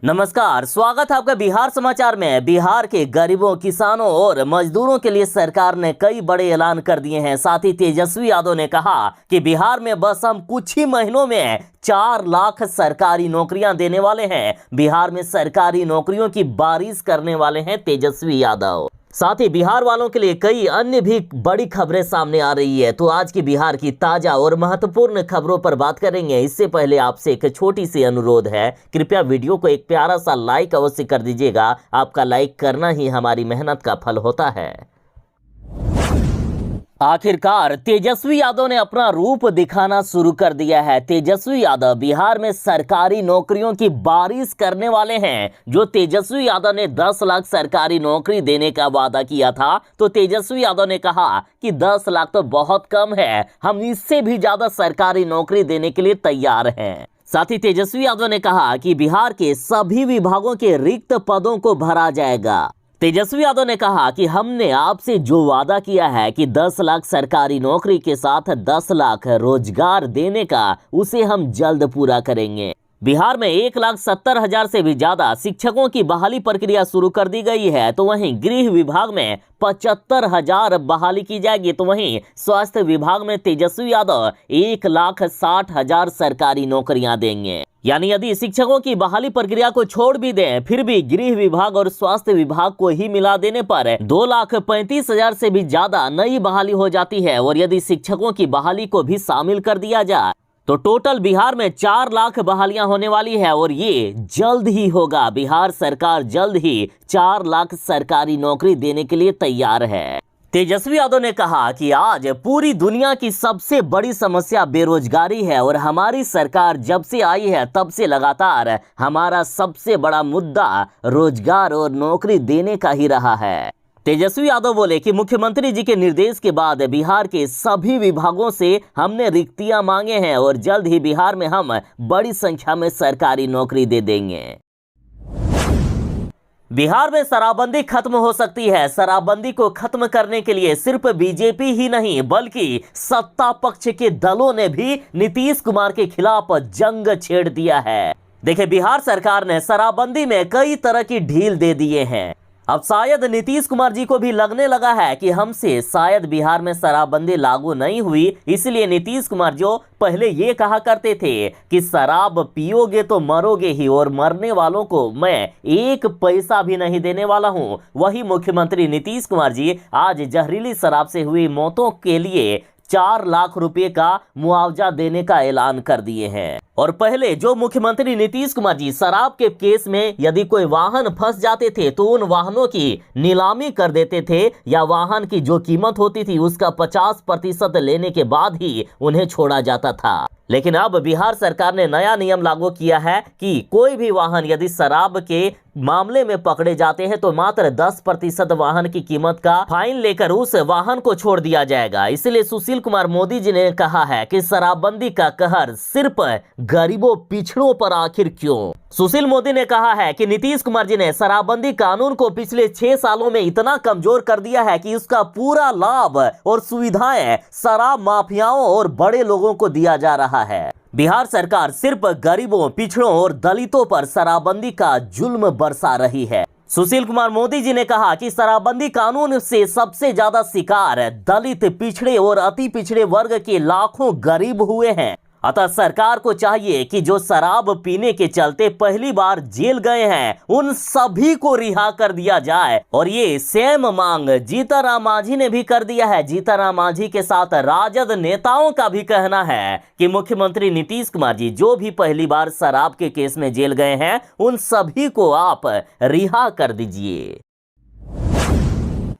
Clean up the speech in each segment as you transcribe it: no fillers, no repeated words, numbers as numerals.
नमस्कार, स्वागत है आपका बिहार समाचार में। बिहार के गरीबों, किसानों और मजदूरों के लिए सरकार ने कई बड़े ऐलान कर दिए हैं। साथ ही तेजस्वी यादव ने कहा कि बिहार में बस हम कुछ ही महीनों में 4 लाख सरकारी नौकरियां देने वाले हैं। बिहार में सरकारी नौकरियों की बारिश करने वाले हैं तेजस्वी यादव। साथ ही बिहार वालों के लिए कई अन्य भी बड़ी खबरें सामने आ रही है। तो आज की बिहार की ताजा और महत्वपूर्ण खबरों पर बात करेंगे। इससे पहले आपसे एक छोटी सी अनुरोध है, कृपया वीडियो को एक प्यारा सा लाइक अवश्य कर दीजिएगा। आपका लाइक करना ही हमारी मेहनत का फल होता है। आखिरकार तेजस्वी यादव ने अपना रूप दिखाना शुरू कर दिया है। तेजस्वी यादव बिहार में सरकारी नौकरियों की बारिश करने वाले हैं। जो तेजस्वी यादव ने 10 लाख सरकारी नौकरी देने का वादा किया था, तो तेजस्वी यादव ने कहा कि 10 लाख तो बहुत कम है, हम इससे भी ज्यादा सरकारी नौकरी देने के लिए तैयार हैं। साथ ही तेजस्वी यादव ने कहा कि बिहार के सभी विभागों के रिक्त पदों को भरा जाएगा। तेजस्वी यादव ने कहा कि हमने आपसे जो वादा किया है कि 10 लाख सरकारी नौकरी के साथ 10 लाख रोजगार देने का, उसे हम जल्द पूरा करेंगे। बिहार में 1,70,000 से भी ज्यादा शिक्षकों की बहाली प्रक्रिया शुरू कर दी गई है। तो वहीं गृह विभाग में 75,000 बहाली की जाएगी। तो वहीं स्वास्थ्य विभाग में तेजस्वी यादव 1,60,000 सरकारी नौकरियां देंगे। यानी यदि शिक्षकों की बहाली प्रक्रिया को छोड़ भी दें, फिर भी गृह विभाग और स्वास्थ्य विभाग को ही मिला देने पर 2,35,000 से भी ज्यादा नई बहाली हो जाती है। और यदि शिक्षकों की बहाली को भी शामिल कर दिया जाए तो टोटल बिहार में 4 लाख बहालियां होने वाली है। और ये जल्द ही होगा। बिहार सरकार जल्द ही 4 लाख सरकारी नौकरी देने के लिए तैयार है। तेजस्वी यादव ने कहा कि आज पूरी दुनिया की सबसे बड़ी समस्या बेरोजगारी है और हमारी सरकार जब से आई है तब से लगातार हमारा सबसे बड़ा मुद्दा रोजगार और नौकरी देने का ही रहा है। तेजस्वी यादव बोले कि मुख्यमंत्री जी के निर्देश के बाद बिहार के सभी विभागों से हमने रिक्तियां मांगे हैं और जल्द ही बिहार में हम बड़ी संख्या में सरकारी नौकरी दे देंगे। बिहार में शराबबंदी खत्म हो सकती है। शराबबंदी को खत्म करने के लिए सिर्फ बीजेपी ही नहीं, बल्कि सत्ता पक्ष के दलों ने भी नीतीश कुमार के खिलाफ जंग छेड़ दिया है। देखिए, बिहार सरकार ने शराबबंदी में कई तरह की ढील दे दिए हैं। अब शायद नीतीश कुमार जी को भी लगने लगा है कि हमसे शायद बिहार में शराबबंदी लागू नहीं हुई, इसलिए नीतीश कुमार जो पहले ये कहा करते थे कि शराब पियोगे तो मरोगे ही और मरने वालों को मैं 1 पैसा भी नहीं देने वाला हूं, वही मुख्यमंत्री नीतीश कुमार जी आज जहरीली शराब से हुई मौतों के लिए 4 लाख रुपए का मुआवजा देने का ऐलान कर दिए हैं। और पहले जो मुख्यमंत्री नीतीश कुमार जी शराब के केस में यदि कोई वाहन फंस जाते थे तो उन वाहनों की नीलामी कर देते थे, या वाहन की जो कीमत होती थी उसका 50% लेने के बाद ही उन्हें छोड़ा जाता था। लेकिन अब बिहार सरकार ने नया नियम लागू किया है कि कोई भी वाहन यदि शराब के मामले में पकड़े जाते हैं तो मात्र 10% वाहन की कीमत का फाइन लेकर उस वाहन को छोड़ दिया जाएगा। इसलिए सुशील कुमार मोदी जी ने कहा है कि शराबबंदी का कहर सिर्फ गरीबों, पिछड़ों पर आखिर क्यों। सुशील मोदी ने कहा है कि नीतीश कुमार जी ने शराबबंदी कानून को पिछले 6 सालों में इतना कमजोर कर दिया है कि उसका पूरा लाभ और सुविधाएं शराब माफियाओं और बड़े लोगों को दिया जा रहा है। बिहार सरकार सिर्फ गरीबों, पिछड़ों और दलितों पर शराबबंदी का जुल्म बरसा रही है। सुशील कुमार मोदी जी ने कहा कि शराबबंदी कानून से सबसे ज्यादा शिकार दलित, पिछड़े और अति पिछड़े वर्ग के लाखों गरीब हुए हैं। अतः सरकार को चाहिए कि जो शराब पीने के चलते पहली बार जेल गए हैं उन सभी को रिहा कर दिया जाए। और ये सेम मांग जीतनराम मांझी ने भी कर दिया है। जीतनराम मांझी के साथ राजद नेताओं का भी कहना है कि मुख्यमंत्री नीतीश कुमार जी जो भी पहली बार शराब के केस में जेल गए हैं उन सभी को आप रिहा कर दीजिए।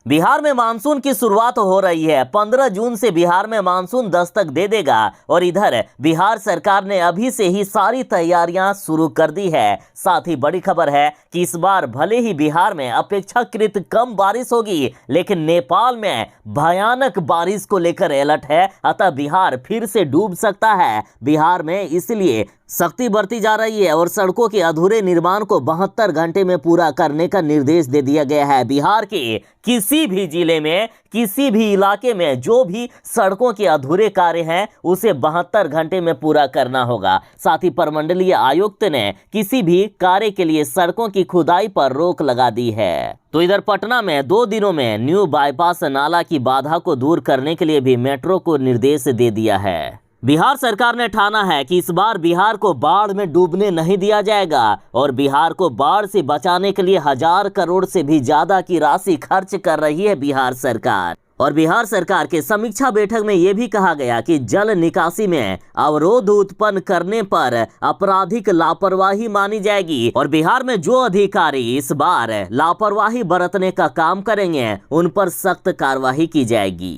बिहार में मानसून की शुरुआत हो रही है। 15 जून से बिहार में मानसून दस्तक दे देगा। और इधर बिहार सरकार ने अभी से ही सारी तैयारियां शुरू कर दी है। साथ ही बड़ी खबर है कि इस बार भले ही बिहार में अपेक्षाकृत कम बारिश होगी, लेकिन नेपाल में भयानक बारिश को लेकर अलर्ट है। अतः बिहार फिर से डूब सकता है। बिहार में इसलिए सख्ती बरती जा रही है और सड़कों के अधूरे निर्माण को 72 घंटे में पूरा करने का निर्देश दे दिया गया है। बिहार के किसी भी जिले में, किसी भी इलाके में जो भी सड़कों के अधूरे कार्य हैं उसे 72 घंटे में पूरा करना होगा। साथ ही प्रमंडलीय आयुक्त ने किसी भी कार्य के लिए सड़कों की खुदाई पर रोक लगा दी है। तो इधर पटना में 2 दिनों में न्यू बाईपास नाला की बाधा को दूर करने के लिए भी मेट्रो को निर्देश दे दिया है। बिहार सरकार ने ठाना है कि इस बार बिहार को बाढ़ में डूबने नहीं दिया जाएगा और बिहार को बाढ़ से बचाने के लिए 1000 करोड़ से भी ज्यादा की राशि खर्च कर रही है बिहार सरकार। और बिहार सरकार के समीक्षा बैठक में यह भी कहा गया कि जल निकासी में अवरोध उत्पन्न करने पर आपराधिक लापरवाही मानी जाएगी और बिहार में जो अधिकारी इस बार लापरवाही बरतने का काम करेंगे उन पर सख्त कार्रवाई की जाएगी।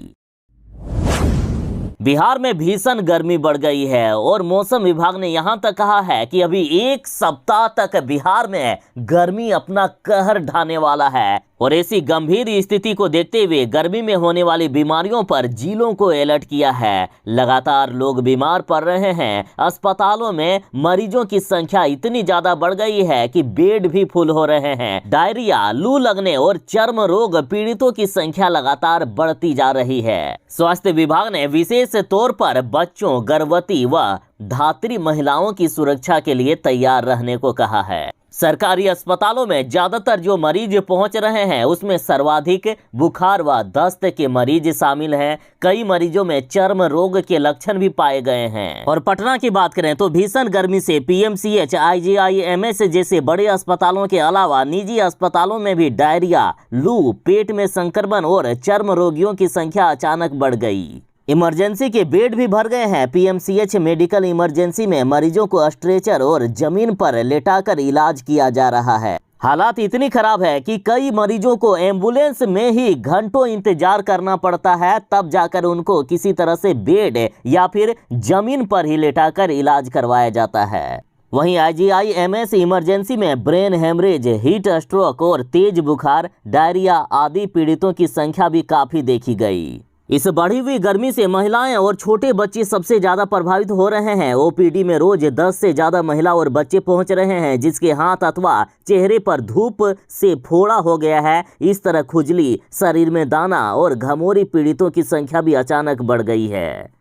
बिहार में भीषण गर्मी बढ़ गई है और मौसम विभाग ने यहां तक कहा है कि अभी 1 सप्ताह तक बिहार में गर्मी अपना कहर ढाने वाला है और ऐसी गंभीर स्थिति को देखते हुए गर्मी में होने वाली बीमारियों पर जिलों को अलर्ट किया है। लगातार लोग बीमार पड़ रहे हैं। अस्पतालों में मरीजों की संख्या इतनी ज्यादा बढ़ गई है कि बेड भी फुल हो रहे हैं। डायरिया, लू लगने और चर्म रोग पीड़ितों की संख्या लगातार बढ़ती जा रही है। स्वास्थ्य विभाग ने विशेष तौर पर बच्चों, गर्भवती व धात्री महिलाओं की सुरक्षा के लिए तैयार रहने को कहा है। सरकारी अस्पतालों में ज्यादातर जो मरीज पहुंच रहे हैं उसमें सर्वाधिक बुखार व दस्त के मरीज शामिल हैं। कई मरीजों में चर्म रोग के लक्षण भी पाए गए हैं। और पटना की बात करें तो भीषण गर्मी से पीएमसीएच, IGIMS जैसे बड़े अस्पतालों के अलावा निजी अस्पतालों में भी डायरिया, लू, पेट में संक्रमण और चर्म रोगियों की संख्या अचानक बढ़ गई। इमरजेंसी के बेड भी भर गए हैं। पीएमसीएच मेडिकल इमरजेंसी में मरीजों को स्ट्रेचर और जमीन पर लेटाकर इलाज किया जा रहा है। हालात इतनी खराब है कि कई मरीजों को एम्बुलेंस में ही घंटों इंतजार करना पड़ता है, तब जाकर उनको किसी तरह से बेड या फिर जमीन पर ही लेटाकर इलाज करवाया जाता है। वहीं IGIMS इमरजेंसी में ब्रेन हेमरेज, हीट स्ट्रोक और तेज बुखार, डायरिया आदि पीड़ितों की संख्या भी काफी देखी गई। इस बढ़ी हुई गर्मी से महिलाएं और छोटे बच्चे सबसे ज्यादा प्रभावित हो रहे हैं। ओपीडी में रोज 10 से ज्यादा महिला और बच्चे पहुंच रहे हैं जिसके हाथ अथवा चेहरे पर धूप से फोड़ा हो गया है। इस तरह खुजली, शरीर में दाना और घमौरी पीड़ितों की संख्या भी अचानक बढ़ गई है।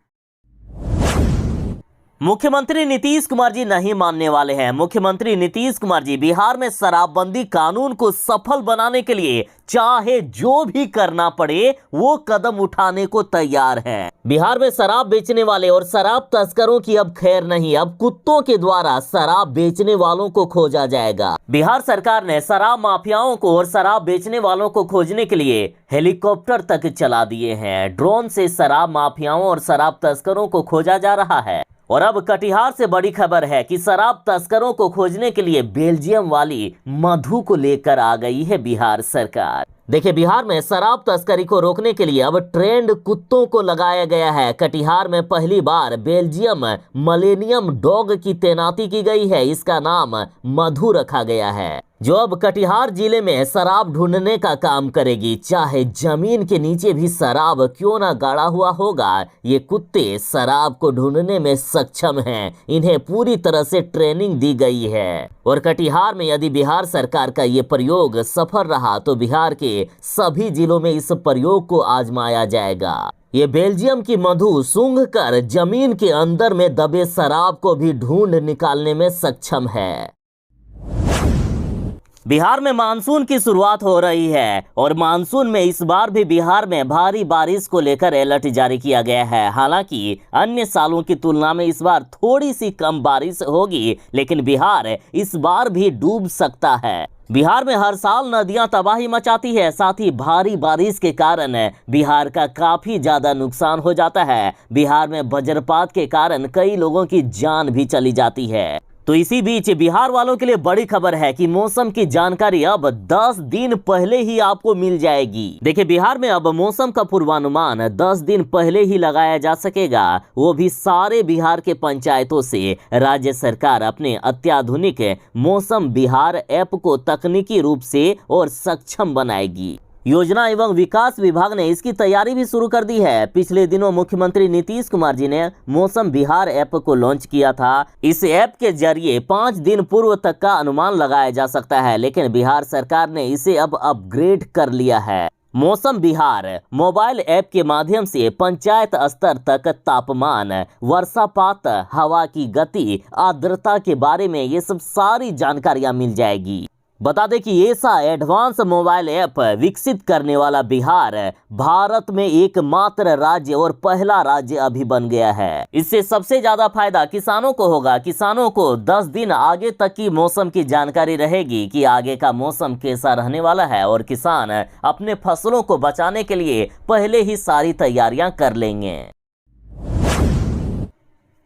मुख्यमंत्री नीतीश कुमार जी नहीं मानने वाले हैं। मुख्यमंत्री नीतीश कुमार जी बिहार में शराबबंदी कानून को सफल बनाने के लिए चाहे जो भी करना पड़े वो कदम उठाने को तैयार हैं। बिहार में शराब बेचने वाले और शराब तस्करों की अब खैर नहीं, अब कुत्तों के द्वारा शराब बेचने वालों को खोजा जाएगा। बिहार सरकार ने शराब माफियाओं को और शराब बेचने वालों को खोजने के लिए हेलीकॉप्टर तक चला दिए हैं। ड्रोन से शराब माफियाओं और शराब तस्करों को खोजा जा रहा है। और अब कटिहार से बड़ी खबर है कि शराब तस्करों को खोजने के लिए बेल्जियम वाली मधु को लेकर आ गई है बिहार सरकार। देखिए, बिहार में शराब तस्करी को रोकने के लिए अब ट्रेंड कुत्तों को लगाया गया है। कटिहार में पहली बार बेल्जियम मलेनियम डॉग की तैनाती की गई है। इसका नाम मधु रखा गया है, जो अब कटिहार जिले में शराब ढूंढने का काम करेगी। चाहे जमीन के नीचे भी शराब क्यों ना गाड़ा हुआ होगा, ये कुत्ते शराब को ढूंढने में सक्षम हैं। इन्हें पूरी तरह से ट्रेनिंग दी गई है। और कटिहार में यदि बिहार सरकार का ये प्रयोग सफल रहा तो बिहार के सभी जिलों में इस प्रयोग को आजमाया जाएगा। ये बेल्जियम की मधु सूंघ कर जमीन के अंदर में दबे शराब को भी ढूंढ निकालने में सक्षम है। बिहार में मानसून की शुरुआत हो रही है और मानसून में इस बार भी बिहार में भारी बारिश को लेकर अलर्ट जारी किया गया है। हालांकि अन्य सालों की तुलना में इस बार थोड़ी सी कम बारिश होगी, लेकिन बिहार इस बार भी डूब सकता है। बिहार में हर साल नदियां तबाही मचाती है, साथ ही भारी बारिश के कारण बिहार का काफी ज्यादा नुकसान हो जाता है। बिहार में वज्रपात के कारण कई लोगों की जान भी चली जाती है। तो इसी बीच बिहार वालों के लिए बड़ी खबर है कि मौसम की जानकारी अब 10 दिन पहले ही आपको मिल जाएगी। देखिए, बिहार में अब मौसम का पूर्वानुमान 10 दिन पहले ही लगाया जा सकेगा, वो भी सारे बिहार के पंचायतों से। राज्य सरकार अपने अत्याधुनिक मौसम बिहार ऐप को तकनीकी रूप से और सक्षम बनाएगी। योजना एवं विकास विभाग ने इसकी तैयारी भी शुरू कर दी है। पिछले दिनों मुख्यमंत्री नीतीश कुमार जी ने मौसम बिहार ऐप को लॉन्च किया था। इस ऐप के जरिए 5 दिन पूर्व तक का अनुमान लगाया जा सकता है, लेकिन बिहार सरकार ने इसे अब अपग्रेड कर लिया है। मौसम बिहार मोबाइल ऐप के माध्यम से पंचायत स्तर तक तापमान, वर्षापात, हवा की गति, आर्द्रता के बारे में ये सब सारी जानकारियां मिल जाएगी। बता दें कि ऐसा एडवांस मोबाइल ऐप विकसित करने वाला बिहार भारत में एकमात्र राज्य और पहला राज्य अभी बन गया है। इससे सबसे ज्यादा फायदा किसानों को होगा। किसानों को 10 दिन आगे तक की मौसम की जानकारी रहेगी कि आगे का मौसम कैसा रहने वाला है, और किसान अपने फसलों को बचाने के लिए पहले ही सारी तैयारियां कर लेंगे।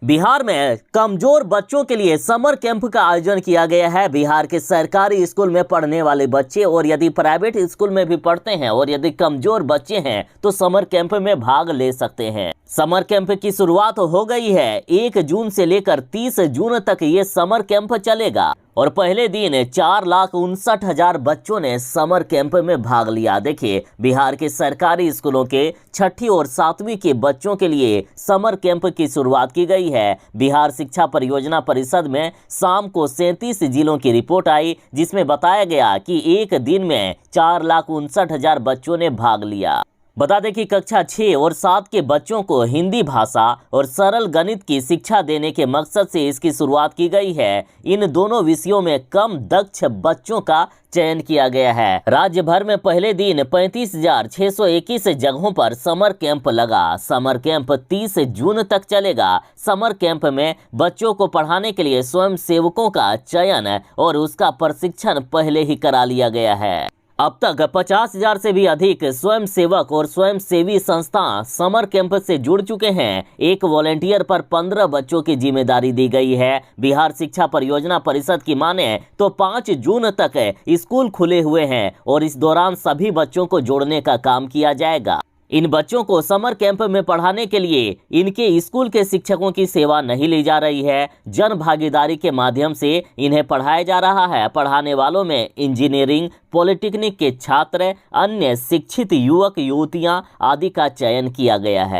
बिहार में कमजोर बच्चों के लिए समर कैंप का आयोजन किया गया है। बिहार के सरकारी स्कूल में पढ़ने वाले बच्चे और यदि प्राइवेट स्कूल में भी पढ़ते हैं और यदि कमजोर बच्चे हैं तो समर कैंप में भाग ले सकते हैं। समर कैंप की शुरुआत हो गई है। 1 जून से लेकर 30 जून तक ये समर कैंप चलेगा और पहले दिन 4,59,000 बच्चों ने समर कैंप में भाग लिया। देखिए, बिहार के सरकारी स्कूलों के 6ठी और 7वीं के बच्चों के लिए समर कैंप की शुरुआत की गई है। बिहार शिक्षा परियोजना परिषद में शाम को 37 जिलों की रिपोर्ट आई, जिसमें बताया गया कि एक दिन में 4,59,000 बच्चों ने भाग लिया। बता दें कि कक्षा 6 और 7 के बच्चों को हिंदी भाषा और सरल गणित की शिक्षा देने के मकसद से इसकी शुरुआत की गई है। इन दोनों विषयों में कम दक्ष बच्चों का चयन किया गया है। राज्य भर में पहले दिन 35,621 जगहों पर समर कैंप लगा। समर कैंप 30 जून तक चलेगा। समर कैंप में बच्चों को पढ़ाने के लिए स्वयं सेवकों का चयन और उसका प्रशिक्षण पहले ही करा लिया गया है। अब तक 50,000 से भी अधिक स्वयं सेवक और स्वयं सेवी संस्था समर कैंप से जुड़ चुके हैं। एक वॉलेंटियर पर 15 बच्चों की जिम्मेदारी दी गई है। बिहार शिक्षा परियोजना परिषद की माने तो 5 जून तक स्कूल खुले हुए हैं और इस दौरान सभी बच्चों को जोड़ने का काम किया जाएगा। इन बच्चों को समर कैंप में पढ़ाने के लिए इनके स्कूल के शिक्षकों की सेवा नहीं ली जा रही है। जन भागीदारी के माध्यम से इन्हें पढ़ाया जा रहा है। पढ़ाने वालों में इंजीनियरिंग, पॉलिटेक्निक के छात्र, अन्य शिक्षित युवक युवतियां आदि का चयन किया गया है।